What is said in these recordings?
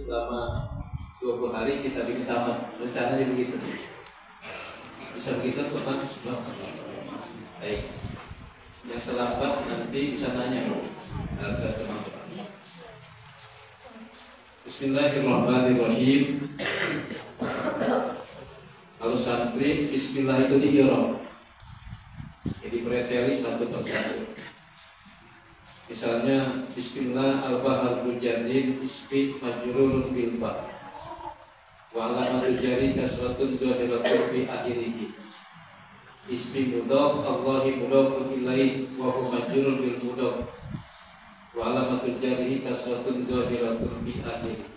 selama 20 hari kita bikin taman. Rencananya begitu. Bisa begitu teman? Baik. Yang terlambat nanti bisa nanya ke teman-teman. Bismillahirrahmanirrahim. Kalau santri Bismillah itu di-i'rab. Jadi bereteli satu persatu. Misalnya Bismillah al-baharul jadid ismi majrurun bil ba. Wa alamatul jari kasratun zahiratun fi akhirih. Ismi mudhaf Allahi mudhafun ilaihi wa huwa majrurun bil mudhaf. Wa alamatul jari kasratun zahiratun fi akhirih.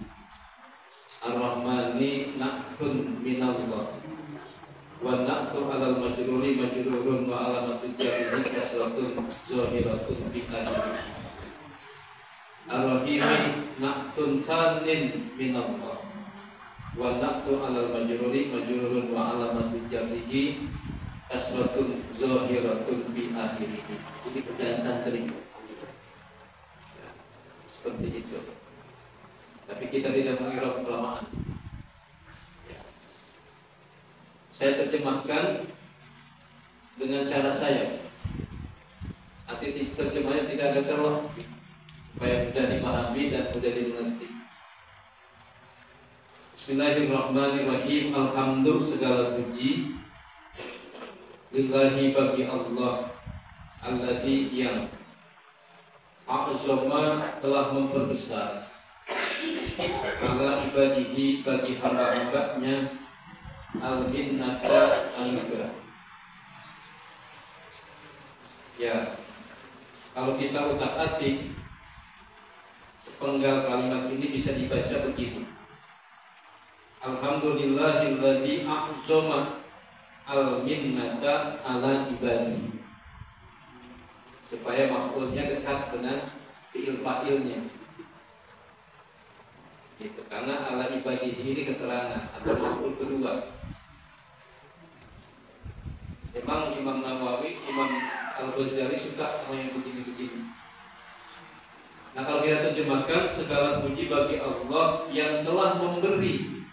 Ar-Rahmani na'tun minallah. Wa na'tu alal majruri majrurun wa alamatul jari kasratun zahiratun fi akhirih. Ar-Rahimi na'tun sanin minallah. Wa na'tu alal majruri majrurun wa alamatul jari kasratun zahiratun fi akhirih. Ini kerjaan santri. Seperti itu. Tapi kita tidak mengira kelamaan. Saya terjemahkan dengan cara saya. Arti terjemahnya tidak ada terlalu supaya mudah dipahami dan mudah dimengerti. Bismillahirrahmanirrahim. Alhamdulillah segala puji lillahi bagi Allah alladzi yang a'zama telah memperbesar ala ibadihi bagi hamba-hambanya al-minnata anugerah. Ya, kalau kita utak-atik sepenggal kalimat ini bisa dibaca begini. Alhamdulillahilladzi a'zama al-minnata ala ibadihi. Supaya makulnya dekat dengan fi'il-fa'ilnya. Gitu. Karena ala ibadihi ini keterangan atau makul kedua. Memang Imam Nawawi, Imam Al-Ghazali suka sama yang begini-begini. Nah, kalau kita terjemahkan segala puji bagi Allah yang telah memberi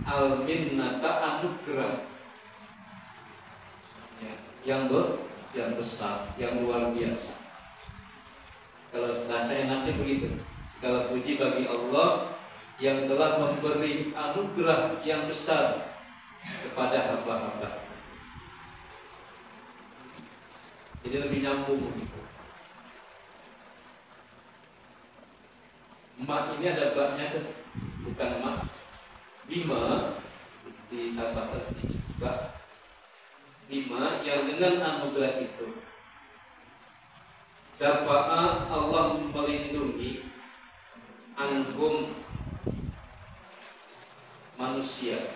al-minnata anugerah, ya, yang besar, yang luar biasa. Kalau bahasa enaknya begitu, segala puji bagi Allah yang telah memberi anugerah yang besar kepada hamba-hamba. Jadi lebih nyambung. Mak ini ada baknya, bukan mak. Bima ditambahkan sedikit bak. Bima yang dengan anugerah itu dafa'a Allah melindungi anhum manusia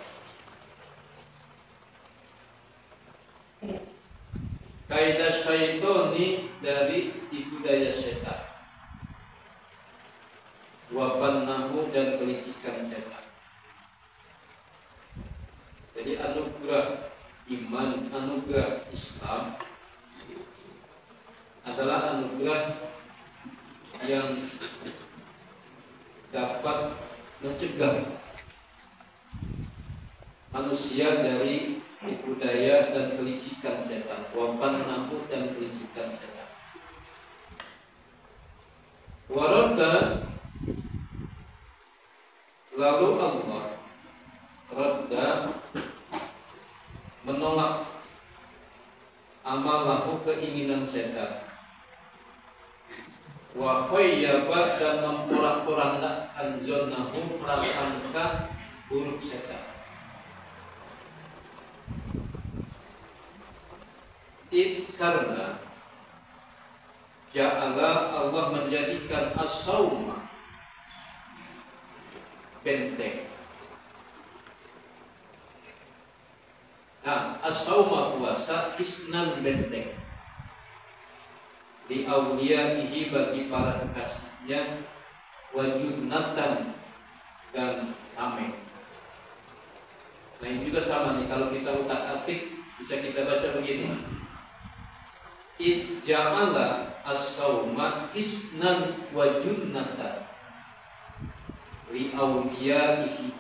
kaidah syaitoni dari tipu daya setan wabannahu dan kelicikan setan. Jadi anugerah iman, anugerah Islam adalah anugerah yang dapat mencegah manusia dari tipu daya dan kelicikan setan, waban nahu dan kelicikan setan. Waradda, lalu Allah radda menolak amalahu keinginan setan, wa khayyabat dan memporak-porandakan zonnahu prasangka buruk setan. Karena ja'ala Allah menjadikan as-sawma benteng. Nah, as-sawma puasa isnan benteng di awliyaihi bagi para kekasihnya, wajudnatan dan amin. Nah, ini juga sama nih, kalau kita utak-atik bisa kita baca begini. Ij'ala as-sawma isnan wa junnatan li awliyaihi.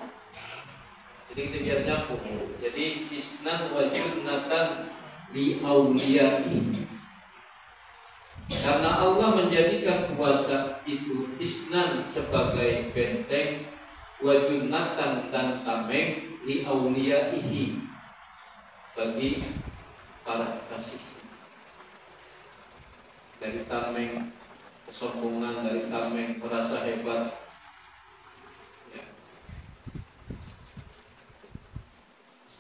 Jadi kita biar nyambung. Jadi isnan wa junnatan li awliyaihi. Karena Allah menjadikan puasa itu isnan sebagai benteng, wa junnatan dan tameng li awliyaihi bagi para kekasih. Dari tameng kesombongan, dari tameng merasa hebat.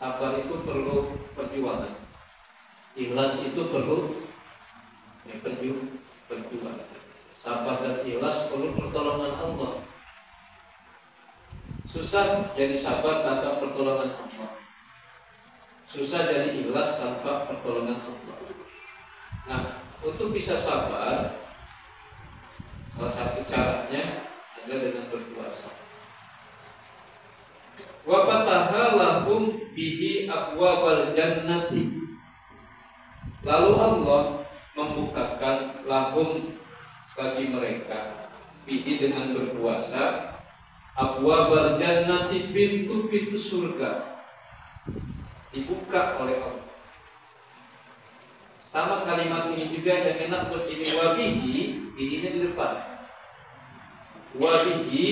Sabar itu perlu perjuangan. Ikhlas itu perlu perjuangan. Sabar dan ikhlas perlu pertolongan Allah. Susah jadi sabar tanpa pertolongan Allah. Susah jadi ikhlas tanpa pertolongan Allah. Nah, untuk bisa sabar, salah satu caranya adalah dengan berpuasa. Wa fataha lahum bihi abwabal jannati. Lalu Allah membukakan lahum bagi mereka bihi dengan berpuasa abwabal jannati, pintu-pintu surga dibuka oleh Allah. Sama kalimat ini juga yang enak buat ini, wabihi, ininya di depan. Wabihi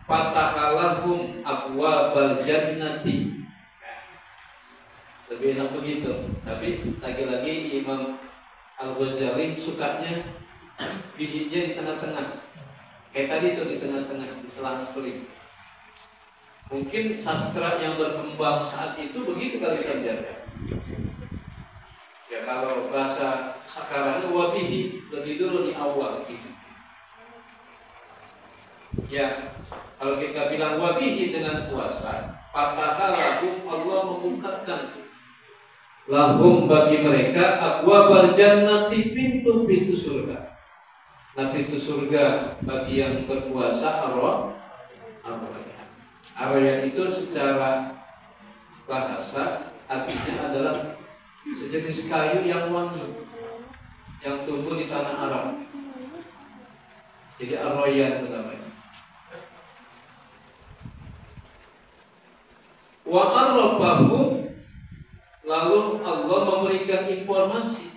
fatahalahum abwabal jannati. Lebih enak begitu. Tapi lagi-lagi Imam Al-Ghazali sukanya bihinya di tengah-tengah. Kayak tadi itu di tengah-tengah, di selang-seling. Mungkin sastra yang berkembang saat itu begitu kali saja. Ya kalau bahasa sekarang wabihi lebih dulu di awal gitu. Ya kalau kita bilang wabihi dengan puasa, fataha lahum, Allah membukakan lahum bagi mereka abwabal jannati, pintu-pintu surga. Nah, pintu surga bagi yang berpuasa Arya itu secara bahasa artinya adalah sejenis kayu yang wangi yang tumbuh di tanah Arab. Jadi arroyan itu namanya. Wa arrafahu, lalu Allah memberikan informasi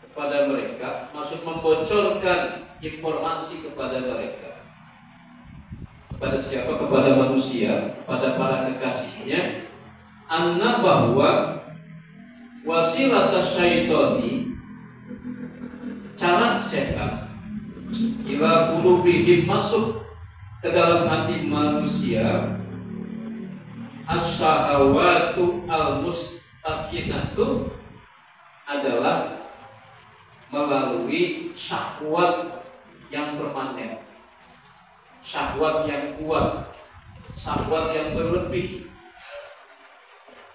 kepada mereka, maksud membocorkan informasi kepada mereka. Kepada siapa? Kepada manusia, kepada para kekasihnya, anna bahwa wasilat syaitani, cara setan ila qulubihim, masuk ke dalam hati manusia, as-syahawatu al-mustaqinatu, adalah melalui syahwat yang permanen, syahwat yang kuat, syahwat yang berlebih.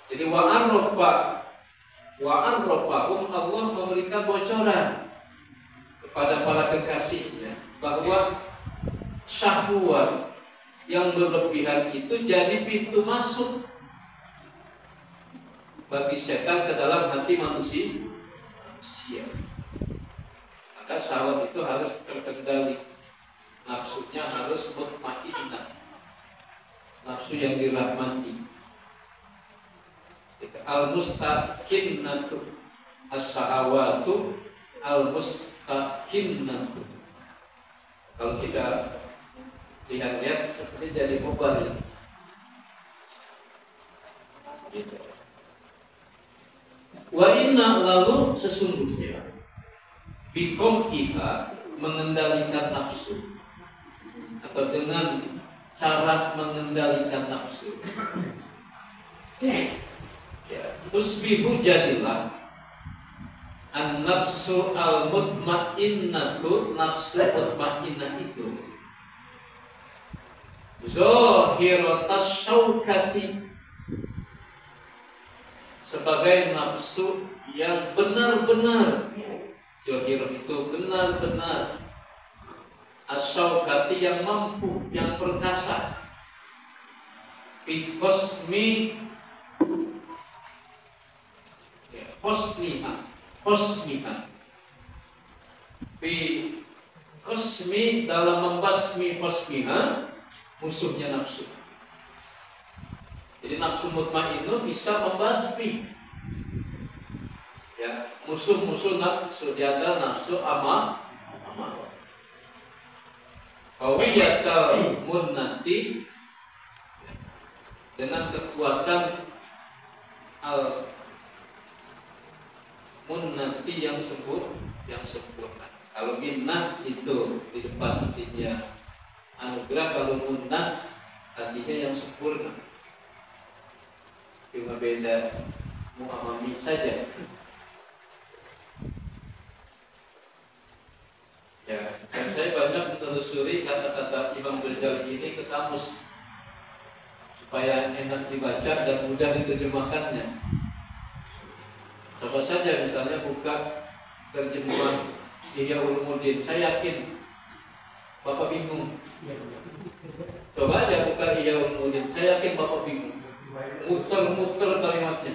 Jadi wa'arrafahum, Allah memberikan bocoran kepada para kekasihnya bahwa syahwat yang berlebihan itu jadi pintu masuk bagi setan ke dalam hati manusia. Maka syahwat itu harus terkendali, nafsunya harus mutmainnah, nafsu yang dirahmati. Al-mustaqinnatu, as-syahawatu al-mustaqinnatu. Kalau kita lihat seperti jadi mubalik. Gitu. Wa inna, lalu sesungguhnya bikom iha, mengendalikan nafsu, atau dengan cara mengendalikan nafsu, ya, tusbihu, jadilah an-nafsu al-mutmainnatu, nafsu mutmainnah itu zahiratas syaukati, sebagai nafsu yang benar-benar, zahir itu benar-benar, as-syaukati yang mampu, yang perkasa, fi qasmi, hosmiha, fi qasmi, dalam membasmi hosmiha, musuhnya nafsu. Jadi nafsu mutmainnah bisa membasmi ya musuh-musuh nafsu, di antara nafsu amarah. Qawiyatul munnati, dengan kekuatan al munnati yang sempurna. Kalau minnah itu di depan artinya anugerah, kalau munnah artinya yang sempurna. Cuma beda mu'amami saja. Ya, dan saya banyak menelusuri kata-kata Imam Ghazali ini ke kamus supaya enak dibaca dan mudah diterjemahkannya. Coba saja misalnya buka terjemahan Ihya Ulumuddin, saya yakin Bapak bingung. Coba aja buka Ihya Ulumuddin, saya yakin Bapak bingung. Muter-muter kalimatnya.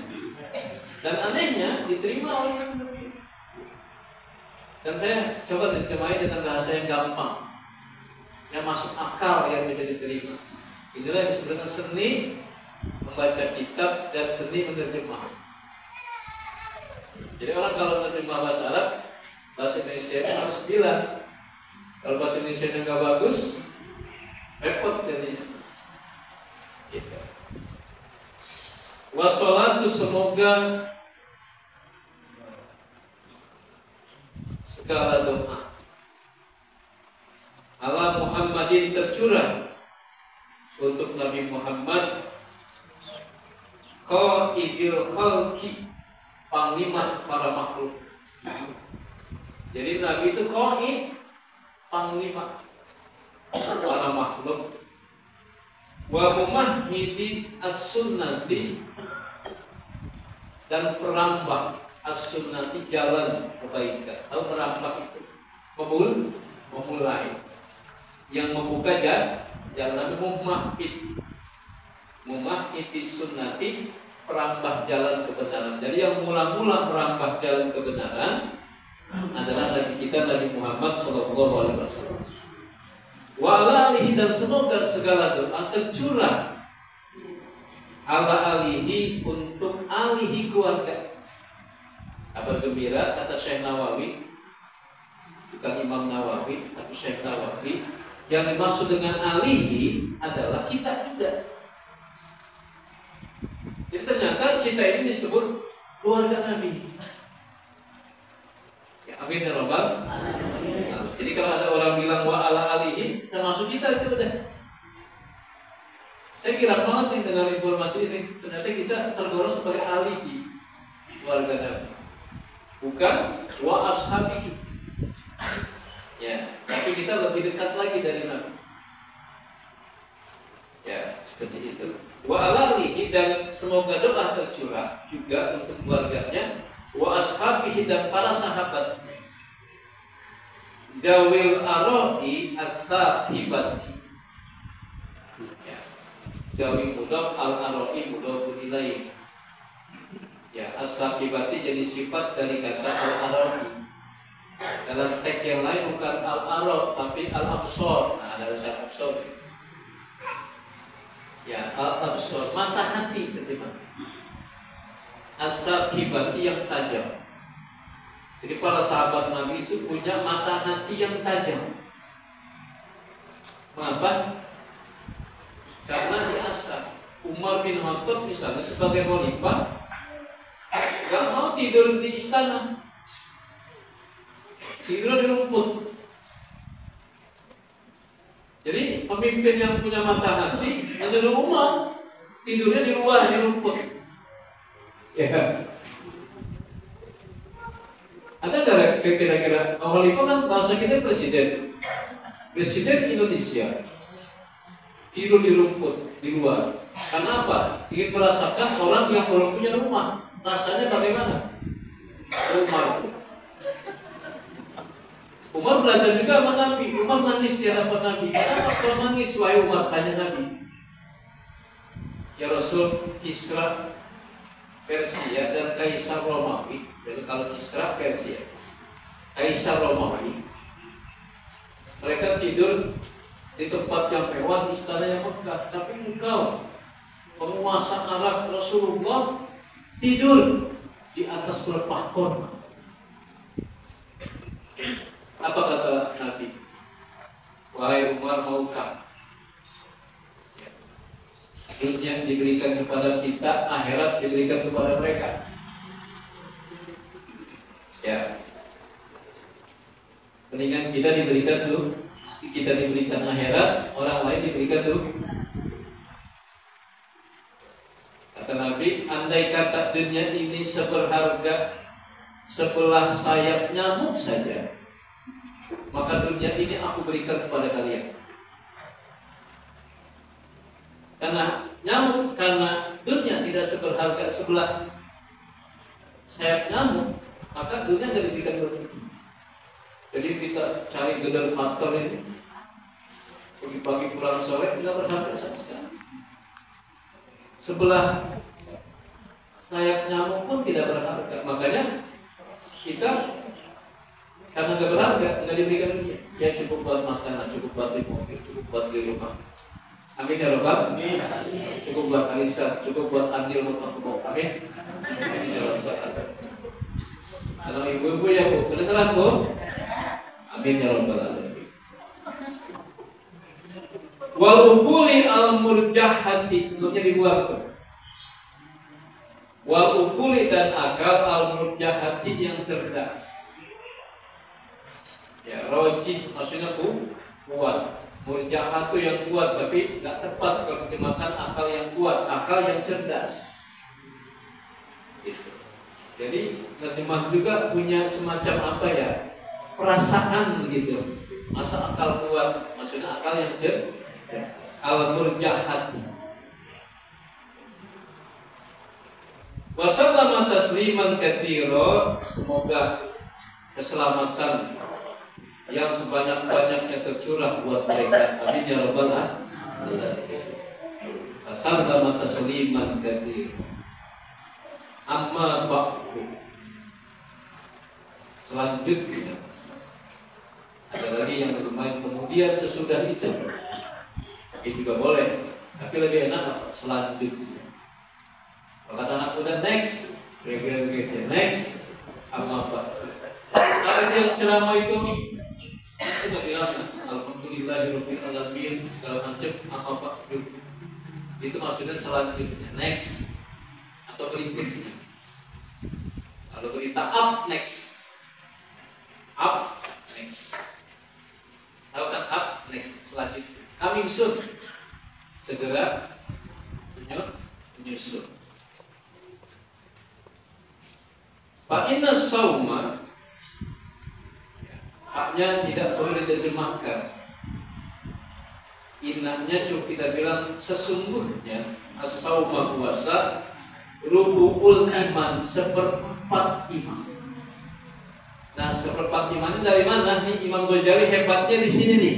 Dan anehnya diterima oleh yang lebih. Dan saya coba diterjemahin dengan bahasa yang gampang, yang masuk akal, yang bisa diterima. Inilah yang sebenarnya seni membaca kitab dan seni menerjemah. Jadi orang kalau menerjemah bahasa Arab, bahasa Indonesia harus bilang. Kalau bahasa Indonesia nggak bagus, repot jadinya. Wassalatu, semoga segala doa ala Muhammadin tercurah untuk Nabi Muhammad, qaidil khalqi, panglima para makhluk. Jadi Nabi itu qaid, panglima para makhluk. Wa mumahhidi as-sunnati, dan perambah as-sunnati, jalan kebaikan. Tahu merambah itu memulai, yang membuka jalan. Mumahhidis sunnati, perambah jalan kebenaran. Jadi yang mula-mula merambah jalan kebenaran adalah Nabi kita, Nabi Muhammad SAW. Wa ala alihi, dan semoga segala doa tercurah ala alihi, untuk alihi keluarga. Kabar gembira, kata Syekh Nawawi, bukan Imam Nawawi, tapi Syekh Nawawi, yang dimaksud dengan alihi adalah kita juga. Jadi ternyata kita ini disebut keluarga Nabi. Ya, amin ya rabbal alamin. Jadi kalau ada orang bilang wa ala alihi, termasuk kita itu udah. Saya kira banget nih dengan informasi ini. Ternyata kita tergolong sebagai alihi, keluarga Nabi, bukan wa ashabihi. Ya, tapi kita lebih dekat lagi dari Nabi. Ya, seperti itu. Wa ala alihi, dan semoga doa tercurah juga untuk keluarganya, wa ashabihi, dan para sahabat. Dawil aroi as-sahibati. Ya. Dawi mudhaf, al-aroi mudhafun ilaih. Ya, as-sahibati jadi sifat dari kata al-aroi. Dalam teks yang lain bukan al-aro tapi al-absor. Nah, ada usaha absor. Ya, al-absor, mata hati, ketika as-sahibati, yang tajam. Jadi para sahabat Nabi itu punya mata hati yang tajam. Mengapa? Karena diasah. Umar bin Khattab misalnya sebagai khalifah gak mau tidur di istana, tidur di rumput. Jadi pemimpin yang punya mata hati menyuruh Umar tidurnya di luar, di rumput. Ya. Ada nggak kira-kira khalifah kan bahasa kita presiden Indonesia tidur di rumput di luar. Karena apa? Ingin merasakan orang yang belum punya rumah rasanya bagaimana? Umar belajar juga sama Nabi. Umar nangis di hadapan Nabi. Kenapa kau nangis wahai Umar? Tanya Nabi. Ya Rasul, Kisra Persia dan Kaisar Romawi. Jadi kalau Kisra Persia, Kaisar Romawi, mereka tidur di tempat yang mewah, istana yang megah, tapi engkau penguasa Arab Rasulullah tidur di atas pelepah kurma. Apa kata Nabi? Wahai Umar, maukah dunia diberikan kepada kita, akhirat diberikan kepada mereka? Ya, mendingan kita diberikan dulu, kita diberikan akhirat, orang lain diberikan dulu. Kata Nabi, andai kata dunia ini seberharga sebelah sayap nyamuk saja, maka dunia ini aku berikan kepada kalian. Karena nyamuk, karena dunia tidak seberharga sebelah sayap nyamuk, maka dunia tidak diberikan dulu. Jadi kita cari gedor motor ini pagi-pagi pulang sore tidak berharga sama sekali. Sebelah sayap nyamuk pun tidak berharga. Makanya kita karena nggak berharga, nggak diberikan dunia. Ya cukup buat makan, cukup buat di mobil, cukup buat di rumah. Amin ya Rabbal. Cukup buat Alisa, cukup buat Andil mau. Amin. Amin ya Rabbal. Kalau ibu-ibu ya Bu, kedengeran Bu? Amin ya Rabbal alamin. Wal ukuli al murjahati, belumnya dibuang tuh. Wal ukuli dan akal al murjahati yang cerdas. Ya, rojih maksudnya kuat. Murjahat itu yang kuat, tapi nggak tepat kalau terjemahkan akal yang kuat, akal yang cerdas. Gitu. Jadi terjemah juga punya semacam apa ya, perasaan begitu. Masa akal kuat, maksudnya akal yang cerdas. Al murjahat. Wassalamu tasliman katsira, semoga keselamatan yang sebanyak-banyaknya tercurah buat mereka. Amin ya Rabbal alamin. Wassalamu tasliman katsira. Amma ba'du. Selanjutnya ada lagi yang bermain kemudian sesudah itu. Itu juga boleh, tapi lebih enak apa? Selanjutnya. Kalau kata anak muda next, begitu next, amma ba'du. Kalau yang ceramah itu sudah bilang, alhamdulillahirabbil alamin, kalau macam apa Pak? Itu maksudnya selanjutnya, next atau berikutnya. Kalau berita up next, tahu kan up next, selanjutnya. Coming soon, segera menyusul. Fa inna sauma, haknya tidak perlu diterjemahkan. Innanya cukup kita bilang sesungguhnya as-sauma puasa rubu'ul iman, seperempat iman. Nah, seperempat iman ini dari mana nih? Imam Ghazali hebatnya di sini nih.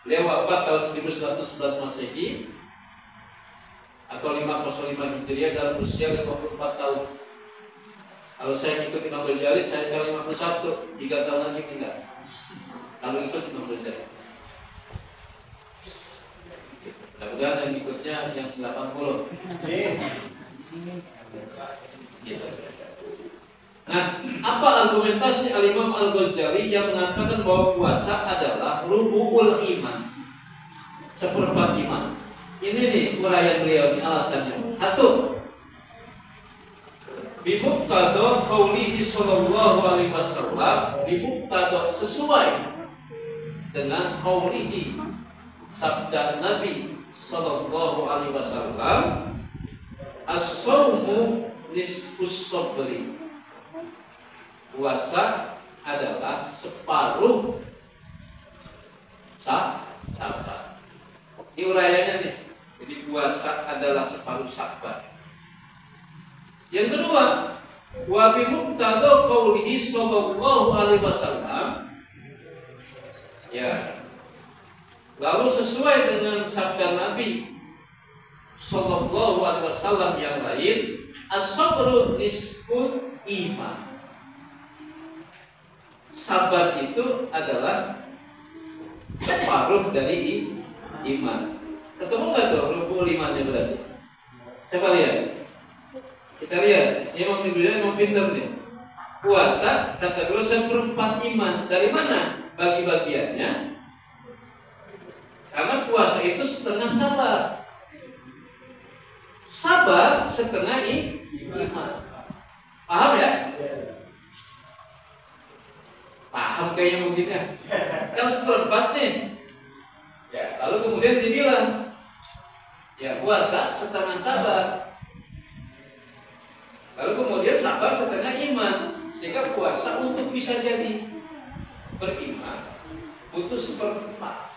Beliau wafat tahun 1111 Masehi atau 505 Hijriah dalam usia 54 tahun. Kalau saya ikut Imam Ghazali, saya tinggal 51, 3 tahun lagi tinggal. Kalau ikut Imam Ghazali, mudah-mudahan yang ikutnya yang 80. Gitu. Nah, apa argumentasi Al-Imam Al-Ghazali yang mengatakan bahwa puasa adalah rubu'ul iman, seperempat iman? Ini nih uraian beliau, ini alasannya. Satu, bimuqtada qaulihi sallallahu alaihi wasallam, bimuqtada sesuai dengan qaulihi, sabda Nabi sallallahu alaihi wasallam, as-saumu nisfus sabri. Puasa adalah separuh sabar. Ini uraiannya nih. Jadi puasa adalah separuh sabar. Yang kedua, wa bi muqtada qaulihi sallallahu alaihi wasallam. Ya. Lalu sesuai dengan sabda Nabi sallallahu alaihi wasallam yang lain, as-sabru nisful iman. Sabar itu adalah separuh separuh dari iman. Ketemu nggak tuh rukun imannya berarti? Coba lihat. Kita lihat, Imam Ibnu mau pinter nih. Puasa kata dulu 1/4 iman. Dari mana bagi-bagiannya? Karena puasa itu setengah sabar. Sabar setengah iman. Paham ya? Paham kayaknya mungkin ya. Kan 1/4 nih. Ya, lalu kemudian dibilang, ya puasa setengah sabar. Lalu kemudian sabar setengah iman. Sehingga puasa untuk bisa jadi beriman butuh 1/4.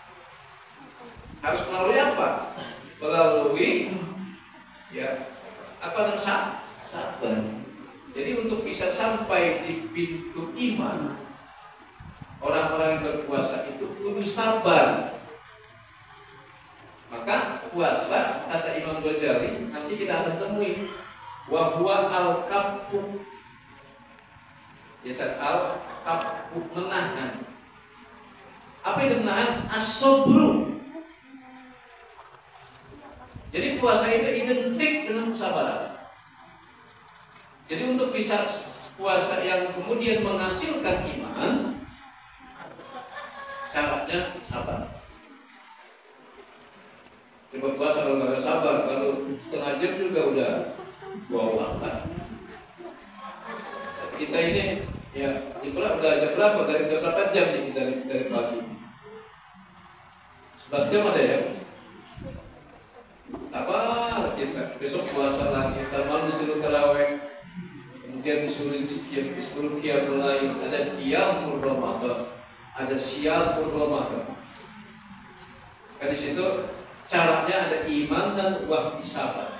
Harus melalui apa? Melalui ya apa namanya sabar. Jadi untuk bisa sampai di pintu iman, orang-orang yang berpuasa itu kudu sabar. Maka puasa kata Imam Ghazali nanti kita akan temui wa huwa al-kaffu. Biasa al-kaffu menahan. Apa itu menahan? As-sabru. Jadi puasa itu identik dengan kesabaran. Jadi untuk bisa puasa yang kemudian menghasilkan iman, syaratnya sabar. Coba puasa kalau nggak ada sabar, kalau setengah jam juga udah bawa makan. Kita ini ya, udah ada berapa dari berapa jam nih dari pagi? 11 jam ada ya? Apa kita besok puasa lagi, malam disuruh tarawih, kemudian disuruh zikir, disuruh qiyamul lail, ada qiyamul Ramadan, ada siyamul Ramadan. Kan di situ syaratnya ada iman dan waktu sabar.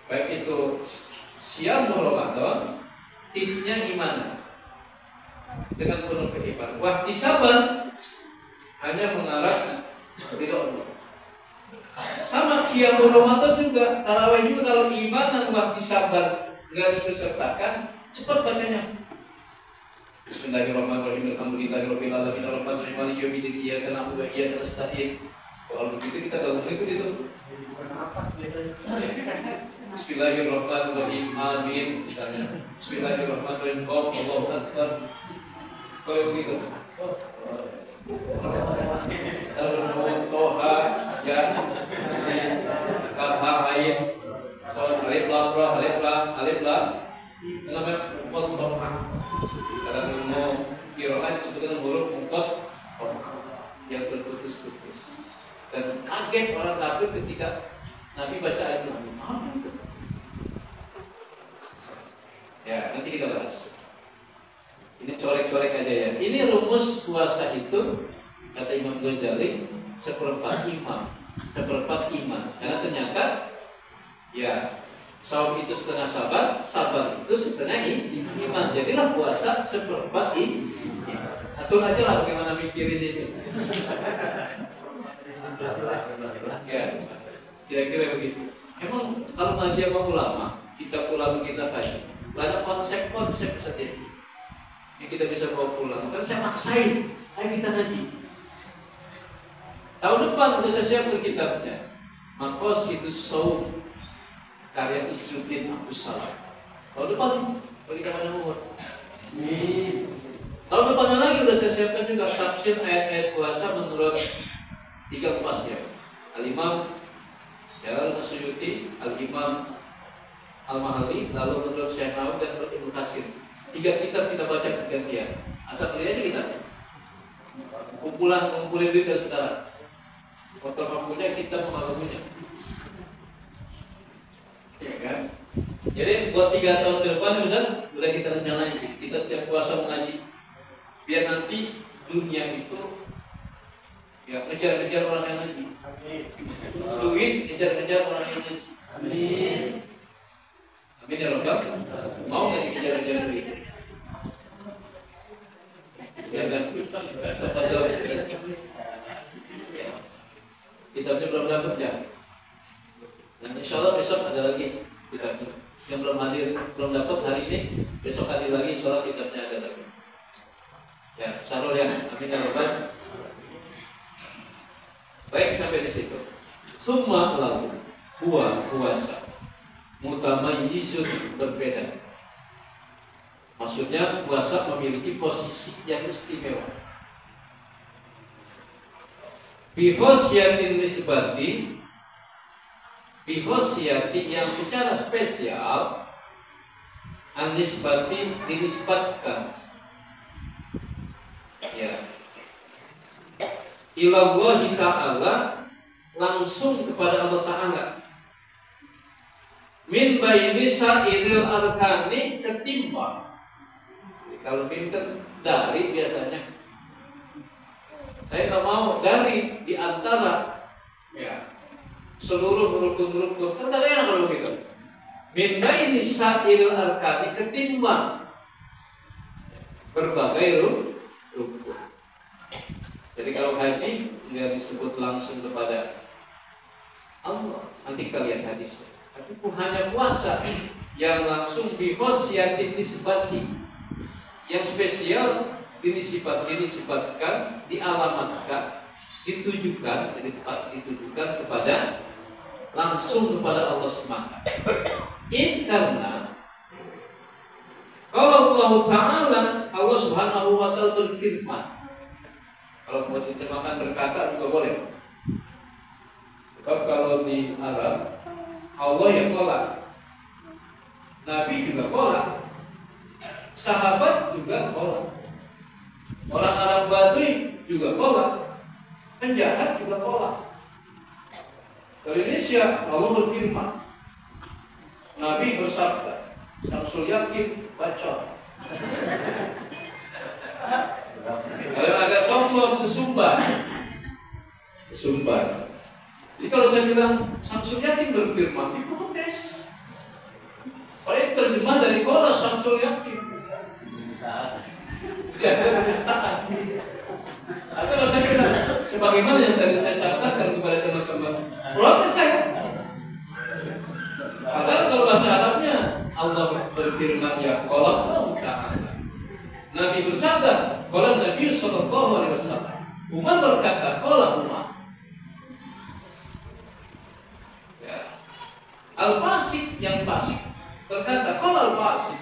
Baik itu siyamul Ramadan, tipnya iman dengan penuh keimanan. Waktu sabar hanya mengarah ridho Allah. Sama qiyamul Ramadan juga, tarawih juga, kalau iman dan waktu sabar nggak disertakan, cepat bacanya. Bismillahirrahmanirrahim. Alhamdulillahirabbil alamin arrahmanirrahim maliki yaumiddin iyyaka na'budu wa iyyaka nasta'in. Kalau begitu kita gabung itu. Bismillahirrahmanirrahim. Amin. Bismillahirrahmanirrahim. Allahu akbar. Kalau begitu. Al-Mutoha ya sin kafha ain soal alif lam ra alif lam namanya mutoha. Kalau mau qiraat sebutkan huruf mutot yang terputus-putus. Dan kaget orang kafir ketika Nabi baca ayat itu. Ya, nanti kita bahas. Ini colek-colek aja ya. Ini rumus puasa itu kata Imam Ghazali 1/4 iman. Karena ternyata ya saum itu setengah sabar, sabar itu setengah iman. Jadilah puasa 1/4 iman. Atur aja lah bagaimana mikirin itu. Ya, kira-kira begitu. Emang kalau ngaji apa ulama, kita kaji, banyak konsep-konsep seperti ini kita bisa bawa pulang. Kan saya maksain, ayo kita ngaji. Tahun depan udah saya siapkan kitabnya. Maqasidus Shaum karya Izzuddin Abdus Salam. Tahun depan bagi kawan umur. Tahun depannya lagi udah saya siapkan juga tafsir ayat-ayat puasa menurut 3 kepastian. Al-Imam Jalal As-Suyuti, Al-Imam Al-Mahali, lalu menurut Syekh Nawawi dan menurut Ibnu Katsir. 3 kitab kita baca bergantian. Asal beli aja kitabnya. Kumpulin duit dari sekarang. Kotor mampunya kita mengalaminya. Ya kan? Jadi buat 3 tahun ke depan Ustaz, udah kita rencanain. Kita setiap puasa mengaji. Biar nanti dunia itu ya ngejar-ngejar orang yang ngaji. Duit ngejar-ngejar orang yang ngaji. Amin. Amin ya Rabbal. Mau nggak dikejar-kejar duit? Jangan. Kitabnya belum dapat ya. Dan insya Allah besok ada lagi kitabnya. Yang belum hadir, belum dapat hari ini, besok hadir lagi. Insya Allah kitabnya ada lagi. Ya, Sarul ya. Amin ya Rabbal. Baik sampai di situ. Summa lalu puasa mutamayyizun berbeda. Maksudnya puasa memiliki posisi yang istimewa. Bihosyatin nisbati, bihosyati yang secara spesial, anisbati dinisbatkan, ya, ilallahi ta'ala, langsung kepada Allah Ta'ala, min baini sa'iril arkani, ketimbang. Kalau minta dari biasanya, saya nggak mau dari di antara, ya, seluruh rukun-rukun. Kan ada yang kalau begitu. Min baini sa'iril arkani, ketimbang berbagai rukun. Jadi kalau haji nggak disebut langsung kepada Allah. Nanti kita lihat hadisnya. Tapi hanya puasa yang langsung bihosyatin nisbati, yang spesial dinisbatkan, dialamatkan, ditujukan, jadi ditujukan kepada langsung kepada Allah semata. Karena kalau Allah Ta'ala, Allah Subhanahu wa Ta'ala berfirman, kalau mau diterjemahkan berkata juga boleh. Sebab kalau di Arab Allah ya qala, Nabi juga qala, sahabat juga qala, orang Arab Badui juga qala, penjahat juga qala. Di Indonesia Allah berfirman, Nabi bersabda, Samsul Yakin baca. Kalau agak sombong sesumbar. Jadi kalau saya bilang Samsul Yakin berfirman, diprotes. Kalau itu terjemah dari qala Samsul Yakin. Jadi ada penistaan. Atau kalau saya bilang sebagaimana yang tadi saya sampaikan kepada teman-teman, protes saya. Padahal kalau bahasa Arabnya Allah berfirman ya qala Allah Ta'ala. Nabi bersabda, qala Nabi sallallahu alaihi wasallam. Umar berkata, qala Umar. Ya. Al-Fasik yang fasik berkata, qala Al-Fasik.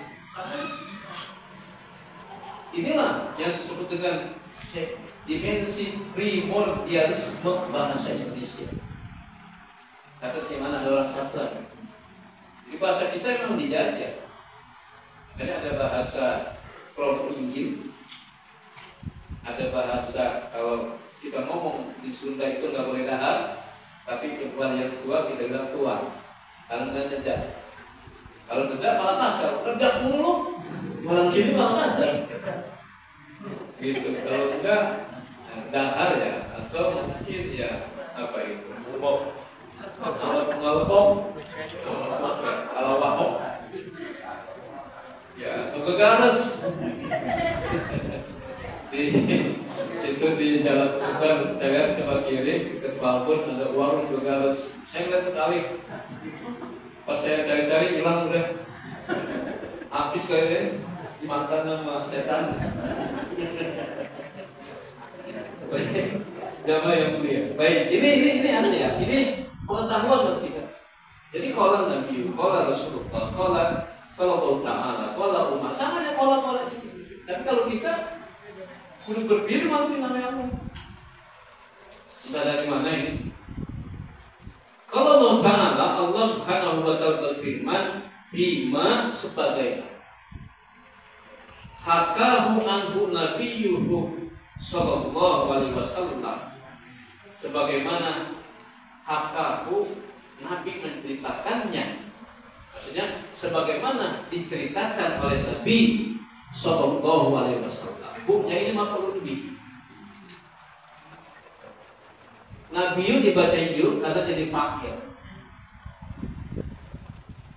Inilah yang disebut dengan dimensi primordialisme bahasa Indonesia. Kata gimana ada orang sastra. Di bahasa kita memang dijajah. Jadi ada bahasa Pro Injil, ada bahasa kalau kita ngomong di Sunda itu nggak boleh dahar, tapi keluar yang tua kita bilang tua, kalau nggak dedak. Kalau dedak malah kasar, dedak mulu, orang sini malah kasar. Gitu. Kalau enggak dahar ya, atau mungkin ya apa itu, ngelbok, kalau wahok. Ya, kegaras di situ di Jalan Sultan, saya coba kiri ke Balpun ada warung kegaras. Saya nggak sekali, pas saya cari-cari hilang udah, habis kayaknya dimakan sama setan. Jamaah yang mulia. Baik, ini asli ya. Ini pengetahuan buat kita. Jadi kalau Nabi, kalau Rasulullah, kalau Allah Ta'ala, kalau umat, sama ya kalau itu. Tapi kalau kita kudu berfirman itu namanya Allah. Sudah dari mana ini? Kalau Allah Ta'ala, Allah Subhanahu wa Ta'ala berfirman, bima sebagai hakahu anhu nabiyuhu sallallahu alaihi wasallam, sebagaimana hakahu Nabi menceritakannya. Maksudnya sebagaimana diceritakan oleh Nabi sallallahu alaihi wasallam. Buknya ini maf'ul bih. Nabi dibaca yuk karena jadi fakir.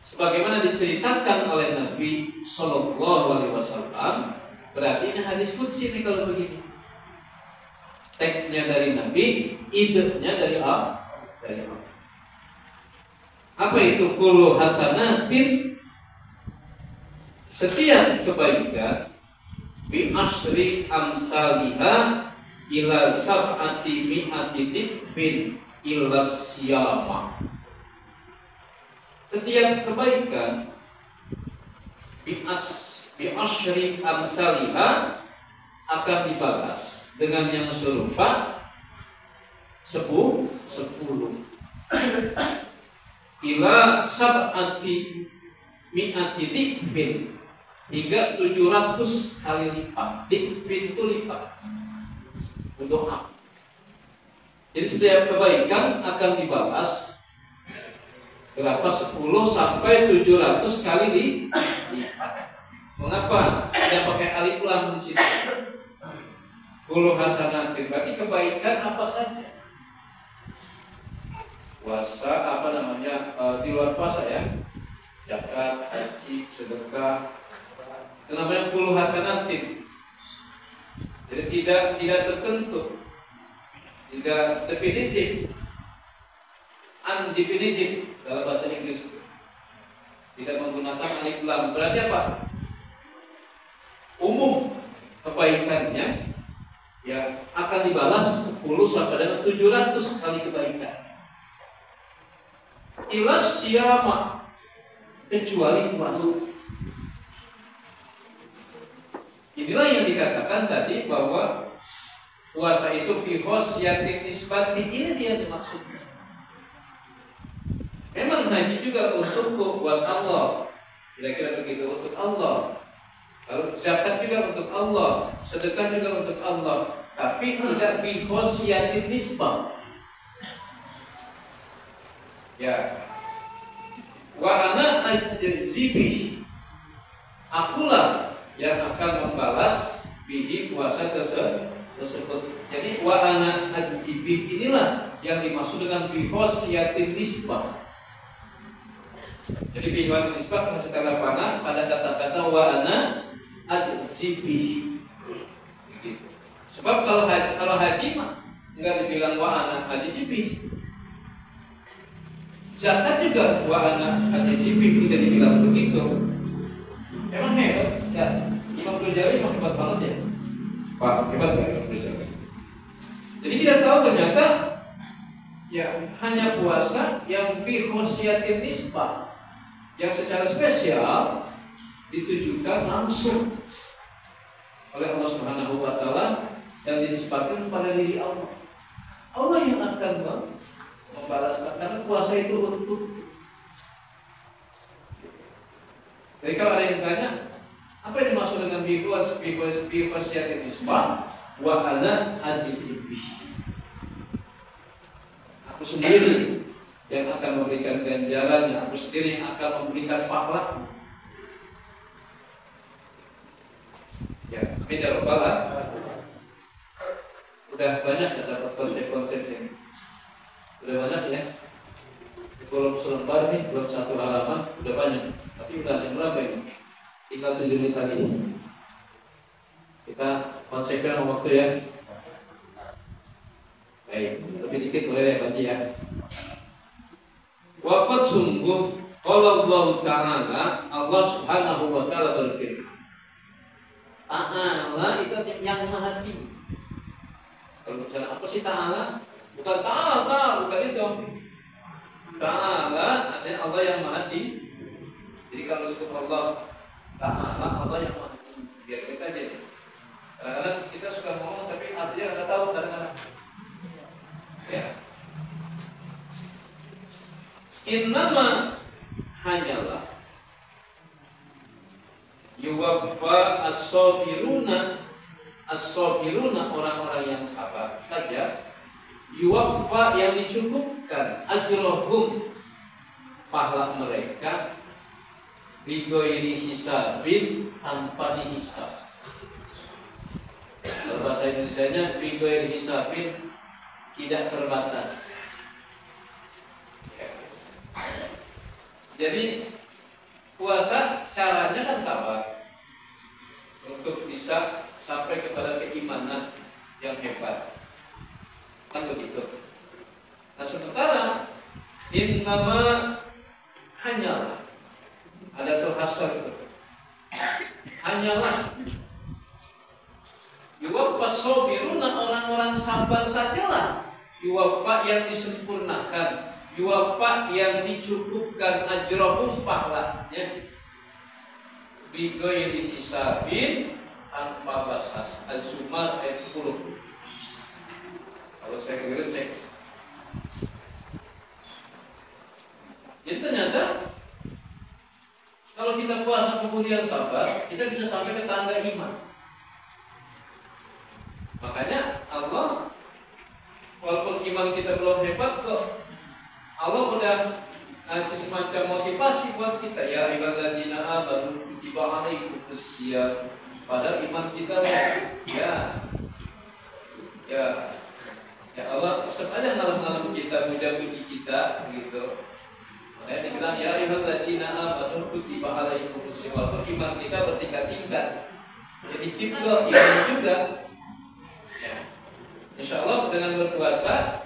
Sebagaimana diceritakan oleh Nabi sallallahu alaihi wasallam, berarti ini hadis qudsi nih kalau begini. Teksnya dari Nabi, idenya dari Allah. Apa itu kullu hasanatin? Setiap kebaikan bi asri amsalihah ila sab'ati mi'ati dikfin ila siyama. Setiap kebaikan bi'asyri amsalihah akan dibalas dengan yang serupa 10 ila sab'ati mi'ati dikfin hingga 700 kali lipat. Dikfin itu lipat untuk apa? Jadi setiap kebaikan akan dibalas berapa? 10 sampai 700 kali lipat. Mengapa? Tidak pakai alif lam di situ. Kullu hasanatin, berarti kebaikan apa saja. Puasa di luar puasa ya, zakat, haji, sedekah, itu namanya kullu hasanatin. Jadi tidak tertentu, tidak definitif, undefinitif dalam bahasa Inggris. Tidak menggunakan alif lam. Berarti apa? Umum kebaikannya ya akan dibalas 10 sampai dengan 700 kali kebaikan. Ilas siyama, kecuali puasa. Inilah yang dikatakan tadi bahwa puasa itu fi khosyatin nisbati, ini dia dimaksudnya. Memang haji juga untukku, buat Allah, kira-kira begitu, untuk Allah. Lalu zakat juga untuk Allah, sedekah juga untuk Allah, tapi tidak bi khosyatin nisbah. Ya, wa ana ajzibi, akulah yang akan membalas bihi puasa tersebut. Jadi wa ana ajzibi inilah yang dimaksud dengan bi khosyatin nisbah. Jadi bi khosyatin nisbah maksudnya apa? Pada kata-kata wa ana ajzibi. Begitu. Sebab kalau haji mah enggak dibilang wa ana ajzibi. Zakat juga wa ana ajzibi tidak dibilang begitu. Emang hebat ya, Imam Ghazali emang hebat banget ya. Pak, hebat gak Imam Ghazali? Jadi kita tahu ternyata ya hanya puasa yang bi khosyatin nisbah, yang secara spesial ditujukan langsung oleh Allah Subhanahu wa taala dan dinisbatkan kepada diri Allah. Allah yang akan membalaskan, karena puasa itu untuk. Jadi kalau ada yang tanya, apa yang dimaksud dengan bi khosyatin nisbah? Wa ana ajzibi. Aku sendiri yang akan memberikan ganjarannya, aku sendiri yang akan memberikan pahala. Ya, amin ya rabbal alamin. Udah banyak ya dapat konsep-konsep ini. Udah banyak ya. Belum selembar nih, belum satu halaman, udah banyak. Tapi udah yang berapa ini? Tinggal 7 menit lagi. Kita konsepnya waktu ya. Baik, lebih dikit boleh ya Pak ya. Waqad sungguh qala Allah Ta'ala, Allah Subhanahu wa taala berfirman. Ta'ala itu yang maha tinggi. Kalau bicara apa sih Ta'ala? Bukan Ta'ala, bukan itu. Ta'ala artinya Allah yang maha tinggi. Jadi kalau sebut Allah Ta'ala, Allah yang maha tinggi. Biar kita aja. Kadang-kadang kita suka ngomong tapi artinya nggak tahu kadang-kadang. Ya. Innama hanyalah yuwaffa as-sabiruna orang-orang yang sabar saja, yuwaffa yang dicukupkan ajrohum pahala mereka bighairi hisabin tanpa dihisab. Dalam bahasa Indonesianya bighairi hisabin tidak terbatas. Jadi puasa caranya kan sabar untuk bisa sampai kepada keimanan yang hebat, kan begitu. Nah sementara innama hanyalah ada terhasar itu, hanyalah yuwaffas sabiruna orang-orang sabar sajalah, yuwaffa yang disempurnakan, yuwaffa yang dicukupkan ajrohum pahalanya, bighairi hisabin tanpa batas. Az-Zumar ayat 10. Kalau saya keliru cek. Jadi ternyata kalau kita puasa kemudian sabar, kita bisa sampai ke tanda iman. Makanya Allah, walaupun iman kita belum hebat kok, Allah udah ngasih semacam motivasi buat kita. Ya ayyuhalladzina amanu kutiba alaikumus syiyam. Padahal iman kita ya Allah sepanjang malam-malam kita mudah-muji kita gitu. Makanya dibilang ya ayyuhalladzina amanu kutiba alaikumus syiyam. Walaupun iman kita bertingkat-tingkat, jadi kita iman juga. Ya. Insya Allah dengan berpuasa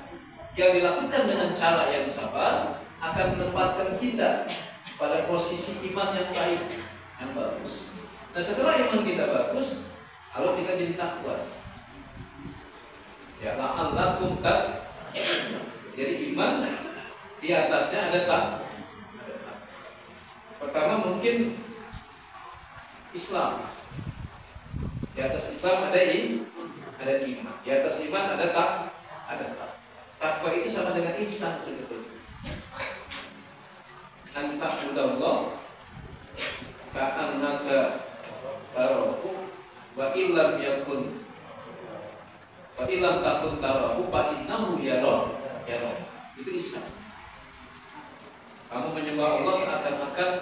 yang dilakukan dengan cara yang sabar akan menempatkan kita pada posisi iman yang baik, yang bagus. Nah setelah iman kita bagus, kalau kita jadi takwa, ya la'allakum tak. Jadi iman di atasnya ada takwa. Pertama mungkin Islam. Di atas Islam ada iman. Di atas iman ada takwa. Takwa itu sama dengan ihsan sebetulnya. Anta'budallah ka'annaka tarahu wa illam yakun wa illam takun tarahu fa innahu yara. Itu ihsan. Kamu menyembah Allah seakan-akan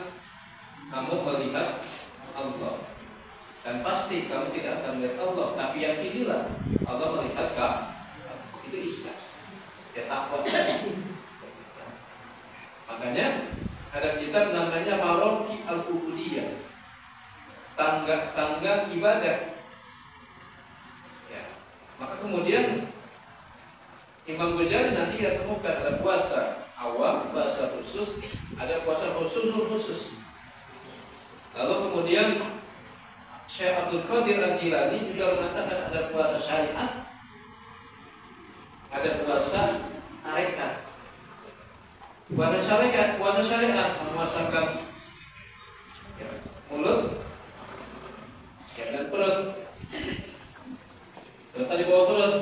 kamu melihat Allah. Dan pasti kamu tidak akan melihat Allah, tapi yakinilah Allah melihat kamu. Itu ihsan. Ya takwa. Makanya ada kitab namanya Maroki Al-Ubudiyah, tangga ibadah. Ya. Maka kemudian Imam Ghazali nanti kita temukan ada puasa awam, puasa khusus, ada puasa khusus. Lalu kemudian Syekh Abdul Qadir Al-Jilani juga mengatakan ada puasa syariat, ada puasa tarekat. Puasa syariat memuasakan mulut dan perut. Serta di bawah perut,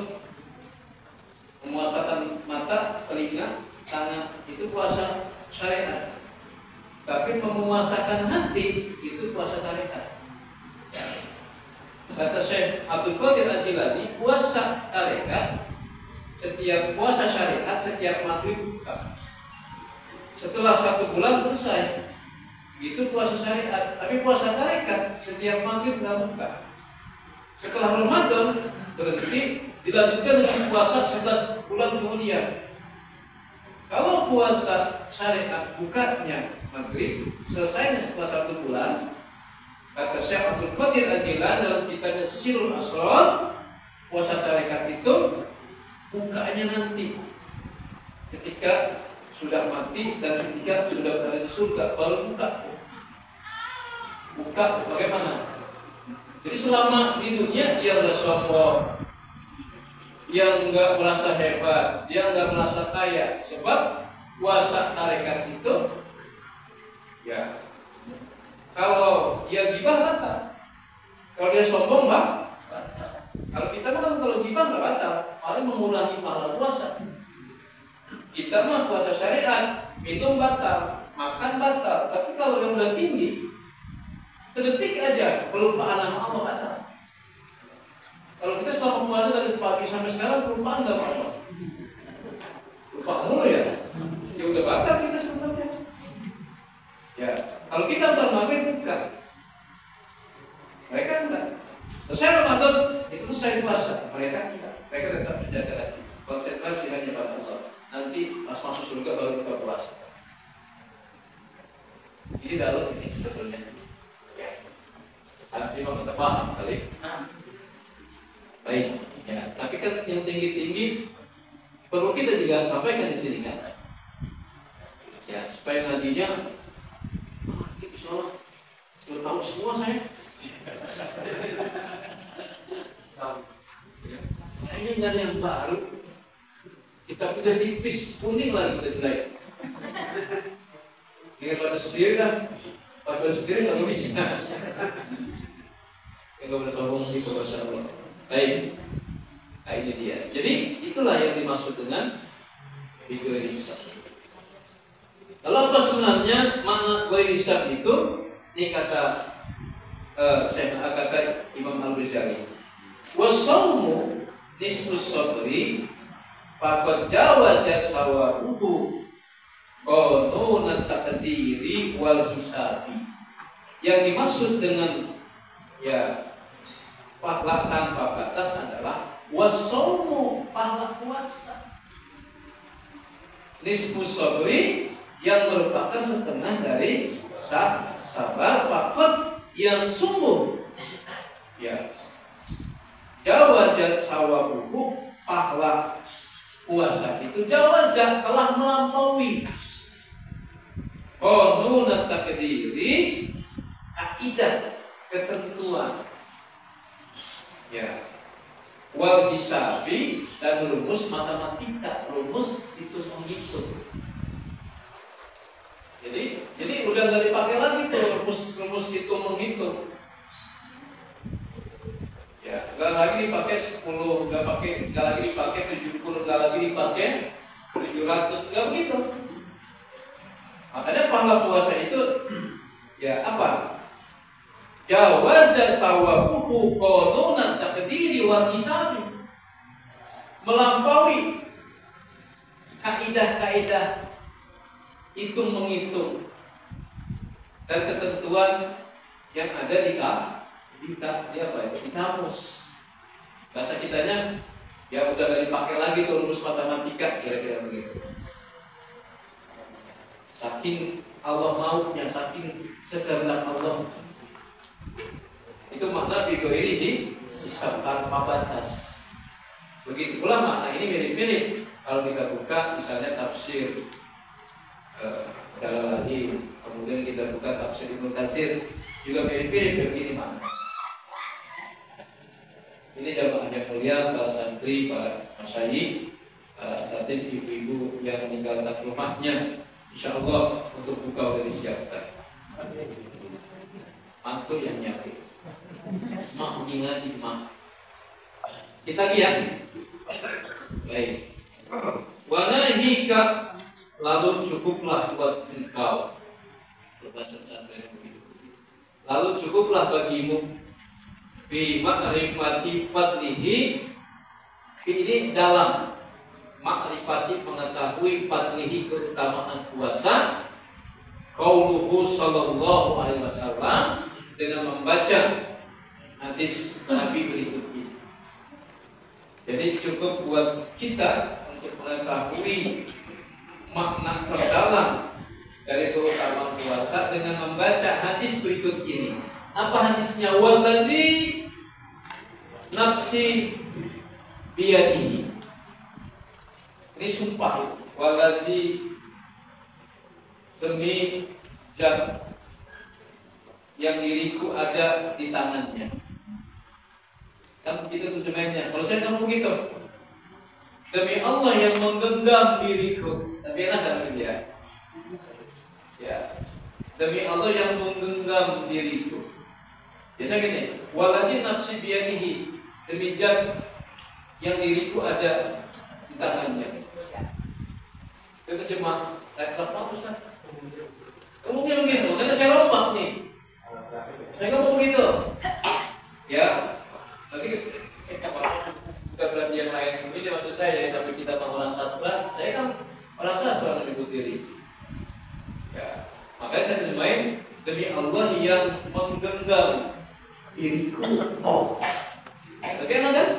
memuasakan mata, telinga, tangan, itu puasa syariat. Tapi memuasakan hati itu puasa tarekat. Kata Syekh Abdul Qadir Al-Jilani, puasa tarekat setiap puasa syariat setiap maghrib buka. Setelah 1 bulan selesai, itu puasa syariat. Tapi puasa tarekat setiap maghrib nggak buka. Setelah Ramadan berhenti, dilanjutkan dengan puasa 11 bulan kemudian. Kalau puasa syariat bukanya maghrib, selesainya setelah 1 bulan, kata Syekh Abdul Qadir Al-Jilani dalam kitabnya Sirul Asrar, puasa tarekat itu bukanya nanti ketika sudah mati dan ketika sudah berada di surga baru buka bagaimana? Jadi selama di dunia dia nggak sombong, dia nggak merasa hebat, dia nggak merasa kaya, sebab puasa tarekat itu ya kalau dia gibah batal, kalau dia sombong batal. Kalau kita kan kalau gibah nggak batal, paling mengurangi pahala puasa. Kita mah puasa syariat, minum batal, makan batal. Tapi kalau yang udah tinggi, sedetik aja pelupaan nama Allah batal. Kalau kita selama puasa dari pagi sampai sekarang pelupaan nggak apa-apa. Lupa mulu ya, ya udah batal kita sebenarnya. Ya, kalau kita pas maghrib bukan, mereka enggak. Selesai Ramadan itu selesai puasa, mereka tetap menjaga hati, konsentrasi hanya pada Allah. Nanti pas masuk surga baru buka puasa. Ini dalam ini sebetulnya. Saya cuma kita paham kali. Baik, ya. Tapi kan yang tinggi-tinggi perlu kita juga sampaikan di sini kan. Ya, supaya nantinya itu soal sudah tahu semua saya. ini nyari yang baru. Kita udah tipis, kuning lagi udah jelek. Dengan pada sendiri kan, pada sendiri nggak bisa. Yang nggak boleh sombong sih kalau Masya Allah. Baik, nah, ini dia. Jadi itulah yang dimaksud dengan bighairi hisab. Lalu apa sebenarnya makna bighairi hisab itu? Ini kata Imam Al-Ghazali. Wasaumu nisfus sabri faqad jawazat sawabuhu qanunat taqdiri wal hisabi. Yang dimaksud dengan ya pahala tanpa batas adalah wasaumu, pahala puasa. Nisfus sabri yang merupakan setengah dari sabar, faqad yang sungguh. Ya. Jawazat sawabuhu, pahala puasa itu jawazat telah melampaui qanunat taqdiri, kaidah ketentuan ya, wal hisabi, dan rumus matematika, rumus hitung-hitung. Jadi udah nggak dipakai lagi tuh rumus hitung menghitung. Ya, nggak lagi dipakai 10, nggak lagi dipakai 70, nggak lagi dipakai 700, nggak begitu. Makanya pahala puasa itu ya apa? Jawaza sawabuhu qanunan taqdiri wal hisabi, melampaui kaidah-kaidah hitung menghitung dan ketentuan yang ada di kamus. Bahasa kitanya ya udah gak dipakai lagi tuh rumus matematika, kira-kira begitu. Saking Allah maunya, saking sekehendak Allah. Itu makna bighairi hisab, tanpa batas. Begitu pula makna ini mirip-mirip kalau kita buka misalnya tafsir Jalalain, kemudian kita buka tafsir Ibnu Katsir, juga mirip-mirip begini makna. Ini jamaahnya mulia, para santri, para masyayikh, asatidz, ibu-ibu yang meninggalkan rumahnya, insya Allah untuk buka udah disiapkan. Mantu yang nyapi, mak ngingati mak. Kita lihat, baik. Wanahika, lalu cukuplah buat engkau. Lalu cukuplah bagimu fi ma'rifati fadlihi, ini dalam ma'rifati, mengetahui fadlihi, keutamaan puasa, qauluhu sallallahu alaihi wasallam, dengan membaca hadis Nabi berikut ini. Jadi cukup buat kita untuk mengetahui makna terdalam dari keutamaan puasa dengan membaca hadis berikut ini. Apa hadisnya? Walladzi nafsi biyadihi. Ini sumpah. Walladzi, demi zat yang diriku ada di tangannya. Kan begitu terjemahnya. Kalau saya ngomong begitu, demi Allah yang menggenggam diriku. Tapi enak kan dia? Ya. Demi Allah yang menggenggam diriku. Biasa gini, waladzi nafsi biyadihi, demi zat yang diriku ada di tangannya. Itu terjemah laptop Ustaz. Kamu bilang begitu, karena saya lompat nih. Saya ngomong begitu. Ya. Nanti bukan berarti yang lain ini maksud saya, tapi kita orang sastra, saya kan orang sastra menyebut diri. Ya. Makanya saya terjemahin demi Allah yang menggenggam diriku. Tapi enak kan?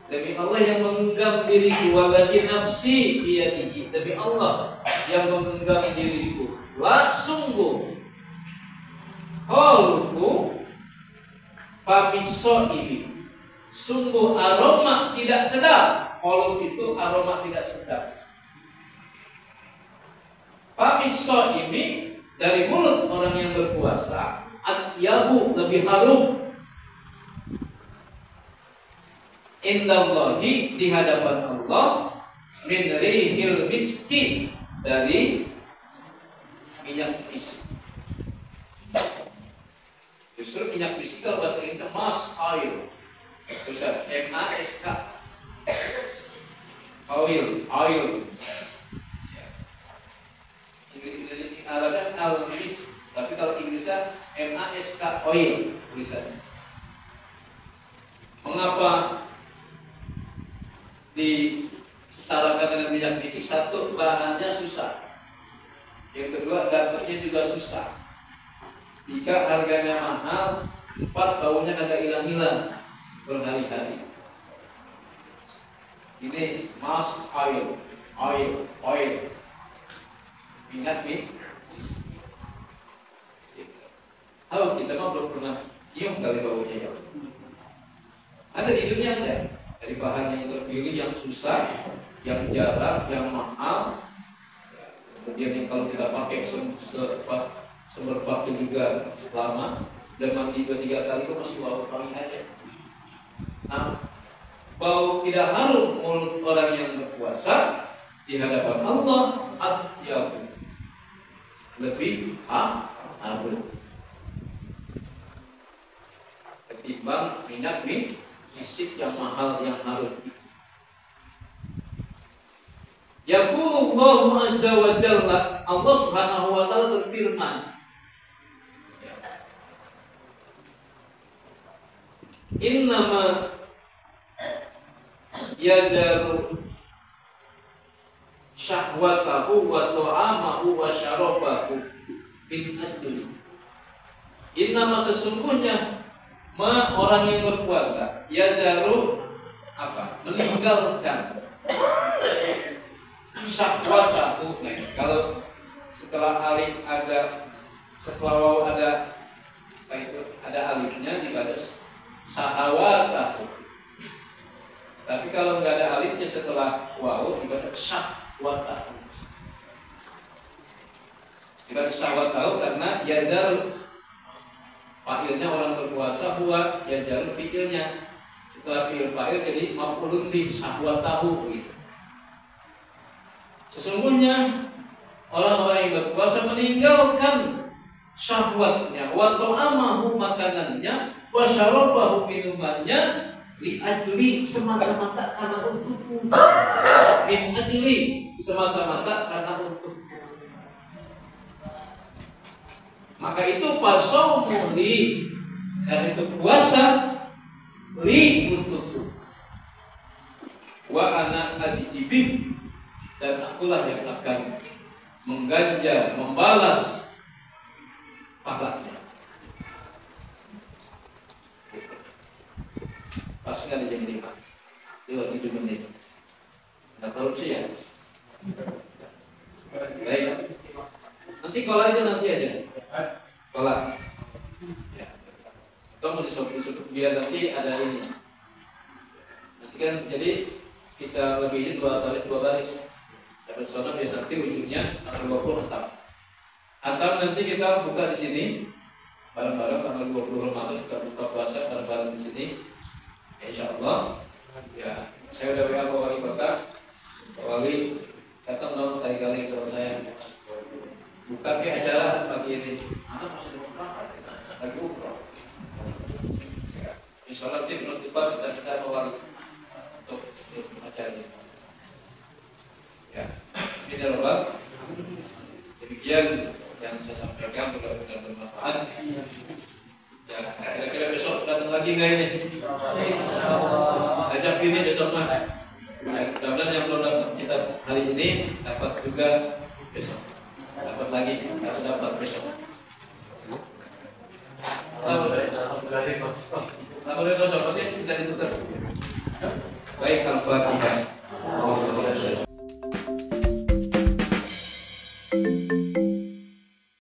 Demi Allah yang menggenggam diriku, waladzi nafsi biyadihi, demi Allah yang menggenggam diriku. La sungguh khulfu famisoi, sungguh aroma tidak sedap. Khulf itu aroma tidak sedap. Famisoi ini dari mulut orang yang berpuasa, atyabu, lebih harum. indallahi di hadapan Allah min rihil miski dari minyak misk. Justru minyak misk kalau bahasa Inggrisnya musk oil. Tulisan MASK. Oil. Ini Arabnya al-misk, tapi kalau Inggrisnya MASK oil tulisannya. Mengapa disetarakan dengan minyak misk? Satu, bahannya susah. Yang kedua, dapatnya juga susah. Jika harganya mahal, empat, baunya kagak hilang-hilang berhari-hari. Ini musk oil, minyak misk. Halo, kita mah belum pernah nyium kali baunya ya. Ada di dunia ada dari bahan yang terpilih, yang susah, yang jarang, yang mahal. Kemudian yang kalau kita pakai sumber waktu juga lama, dan mandi 2-3 kali itu masih bau wangi aja. Nah, bau tidak harum mulut orang yang berpuasa di hadapan Allah atyab, lebih harum ketimbang minyak misk yang mahal yang harum. Yaqulu Allah azza wa jalla, Allah subhanahu wa ta'ala berfirman, innama yadaru syahwatahu wa ta'amahu wa syarabahu bin ajli. Innama sesungguhnya orang yang berpuasa yadaru meninggalkan syahwatahu. Nah, kalau setelah alif ada alifnya dibaca syahwatahu. Tapi kalau nggak ada alifnya setelah waw dibaca syahwatahu. Istilah syahwatahu karena yadar fa'ilnya orang berpuasa, huwa yajaru fi'ilnya. Setelah fi'il fa'il jadi maf'ulun bih syahwatahu gitu. Sesungguhnya orang-orang yang berpuasa meninggalkan syahwatnya, wa ta'amahu makanannya, wa syarabahu minumannya, li ajli semata-mata karena untukku. Min ajli semata-mata karena untukku. Maka itu pasaumu li, karena itu puasa li untukku. Wa ana adjibih, dan akulah yang akan mengganjar, membalas pahalanya. Pas nggak ada jam 5 lewat 7 menit. Nggak korupsi ya? Baik. Nanti kolak aja. Kolak. Ya. Kamu disebut biar nanti ada ini. Nanti kan jadi kita lebihin 2 baris. Dapat soal biar nanti ujungnya tanggal 20 Antam nanti kita buka di sini bareng-bareng tanggal 20 Ramadan kita buka puasa bareng-bareng di sini. Insya Allah. Ya, saya udah WA Pak Wali Kota. Pak Wali datang dong sekali-kali ke saya. Buka ke acara pagi ini. Anak masih berangkat lagi umroh. Insya Allah nanti menurut kita Pak Wali untuk acara ini. Ya, ini adalah demikian yang saya sampaikan, mudah-mudahan bermanfaat. Ya, kira-kira besok datang lagi nggak ini? Ajak ini besok mah. Mudah-mudahan yang belum dapat kita hari ini dapat juga besok. Dapat lagi, harus dapat besok. Boleh besok pasti kita ditutup. Baik, Al-Fatihah.